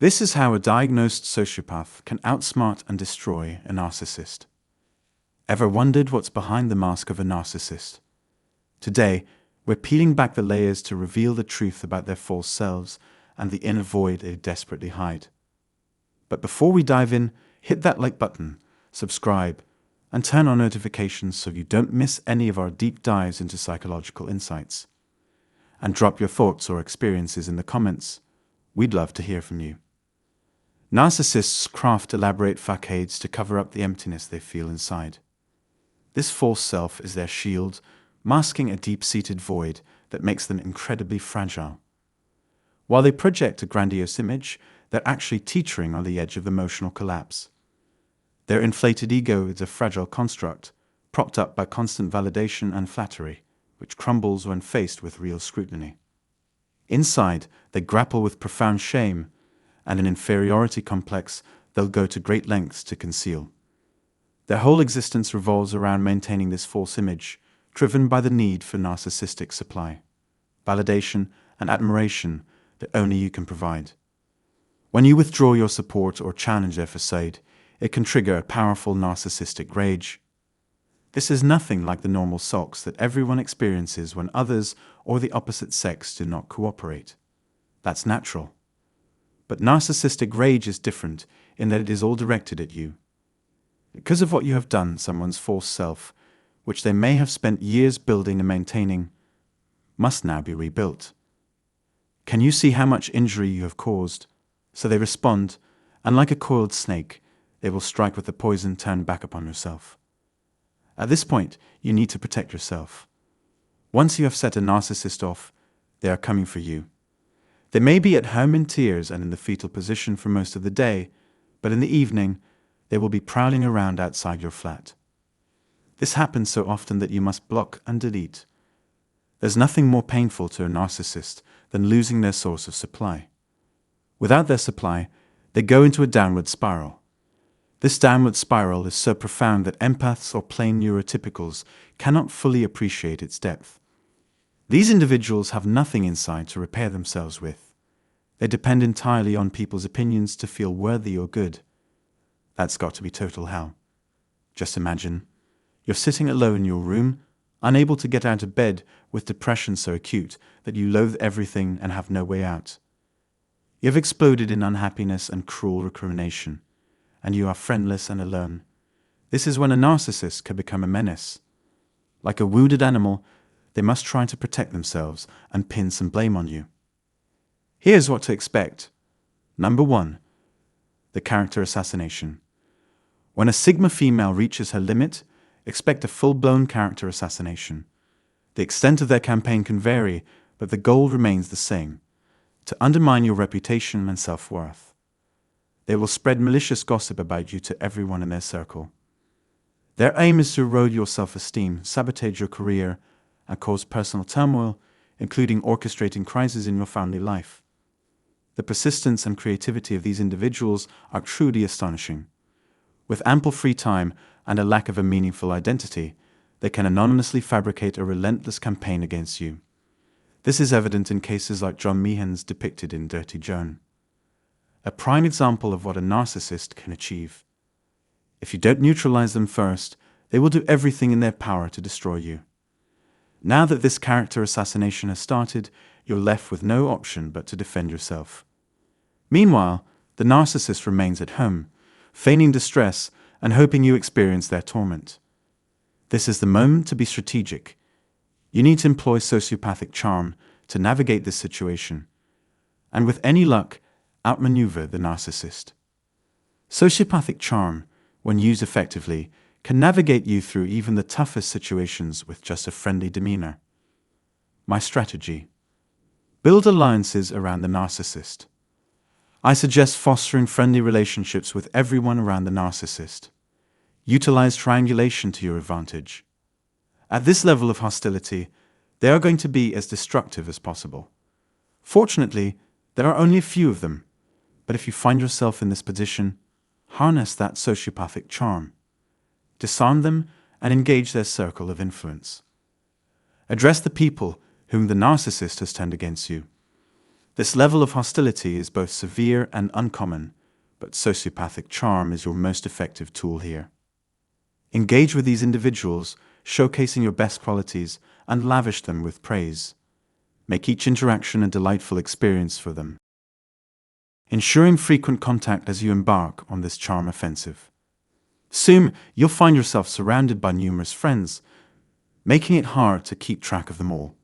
This is how a diagnosed sociopath can outsmart and destroy a narcissist. Ever wondered what's behind the mask of a narcissist? Today, we're peeling back the layers to reveal the truth about their false selves and the inner void they desperately hide. But before we dive in, hit that like button, subscribe, and turn on notifications so you don't miss any of our deep dives into psychological insights. And drop your thoughts or experiences in the comments. We'd love to hear from you. Narcissists craft elaborate facades to cover up the emptiness they feel inside. This false self is their shield, masking a deep-seated void that makes them incredibly fragile. While they project a grandiose image, they're actually teetering on the edge of emotional collapse. Their inflated ego is a fragile construct, propped up by constant validation and flattery, which crumbles when faced with real scrutiny. Inside, they grapple with profound shame and an inferiority complex they'll go to great lengths to conceal. Their whole existence revolves around maintaining this false image, driven by the need for narcissistic supply, validation, and admiration that only you can provide. When you withdraw your support or challenge their facade, it can trigger a powerful narcissistic rage. This is nothing like the normal sulks that everyone experiences when others or the opposite sex do not cooperate. That's natural. But narcissistic rage is different in that it is all directed at you. Because of what you have done, someone's false self, which they may have spent years building and maintaining, must now be rebuilt. Can you see how much injury you have caused? So they respond, and like a coiled snake, they will strike with the poison turned back upon yourself. At this point, you need to protect yourself. Once you have set a narcissist off, they are coming for you. They may be at home in tears and in the fetal position for most of the day, but in the evening, they will be prowling around outside your flat. This happens so often that you must block and delete. There's nothing more painful to a narcissist than losing their source of supply. Without their supply, they go into a downward spiral. This downward spiral is so profound that empaths or plain neurotypicals cannot fully appreciate its depth. These individuals have nothing inside to repair themselves with. They depend entirely on people's opinions to feel worthy or good. That's got to be total hell. Just imagine, you're sitting alone in your room, unable to get out of bed with depression so acute that you loathe everything and have no way out. You have exploded in unhappiness and cruel recrimination, and you are friendless and alone. This is when a narcissist can become a menace. Like a wounded animal, they must try to protect themselves and pin some blame on you. Here's what to expect. Number 1. The character assassination. When a Sigma female reaches her limit, expect a full-blown character assassination. The extent of their campaign can vary, but the goal remains the same: to undermine your reputation and self-worth. They will spread malicious gossip about you to everyone in their circle. Their aim is to erode your self-esteem, sabotage your career, and cause personal turmoil, including orchestrating crises in your family life. The persistence and creativity of these individuals are truly astonishing. With ample free time and a lack of a meaningful identity, they can anonymously fabricate a relentless campaign against you. This is evident in cases like John Meehan's depicted in Dirty Joan. A prime example of what a narcissist can achieve. If you don't neutralize them first, they will do everything in their power to destroy you. Now that this character assassination has started, you're left with no option but to defend yourself. Meanwhile, the narcissist remains at home, feigning distress and hoping you experience their torment. This is the moment to be strategic. You need to employ sociopathic charm to navigate this situation, and with any luck, outmaneuver the narcissist. Sociopathic charm, when used effectively, can navigate you through even the toughest situations with just a friendly demeanor. My strategy: build alliances around the narcissist. I suggest fostering friendly relationships with everyone around the narcissist. Utilize triangulation to your advantage. At this level of hostility, they are going to be as destructive as possible. Fortunately, there are only a few of them, but if you find yourself in this position, harness that sociopathic charm. Disarm them and engage their circle of influence. Address the people whom the narcissist has turned against you. This level of hostility is both severe and uncommon, but sociopathic charm is your most effective tool here. Engage with these individuals, showcasing your best qualities, and lavish them with praise. Make each interaction a delightful experience for them. Ensuring frequent contact as you embark on this charm offensive. Soon, you'll find yourself surrounded by numerous friends, making it hard to keep track of them all.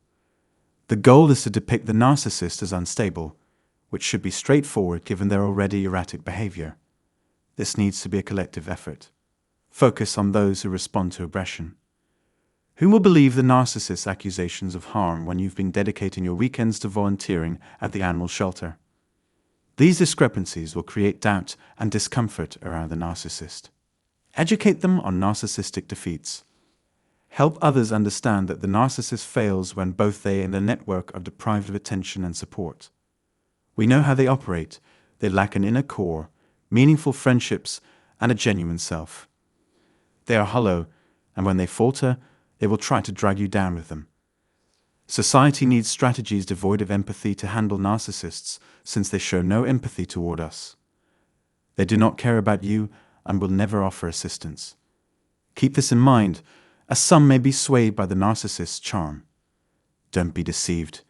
The goal is to depict the narcissist as unstable, which should be straightforward given their already erratic behavior. This needs to be a collective effort. Focus on those who respond to aggression. Who will believe the narcissist's accusations of harm when you've been dedicating your weekends to volunteering at the animal shelter? These discrepancies will create doubt and discomfort around the narcissist. Educate them on narcissistic defeats. Help others understand that the narcissist fails when both they and their network are deprived of attention and support. We know how they operate. They lack an inner core, meaningful friendships, and a genuine self. They are hollow, and when they falter, they will try to drag you down with them. Society needs strategies devoid of empathy to handle narcissists, since they show no empathy toward us. They do not care about you and will never offer assistance. Keep this in mind, as some may be swayed by the narcissist's charm. Don't be deceived.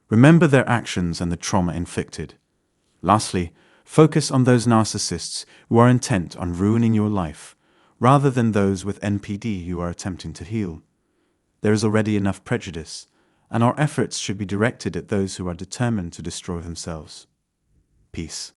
Remember their actions and the trauma inflicted. Lastly, focus on those narcissists who are intent on ruining your life, rather than those with NPD you are attempting to heal. There is already enough prejudice, and our efforts should be directed at those who are determined to destroy themselves. Peace.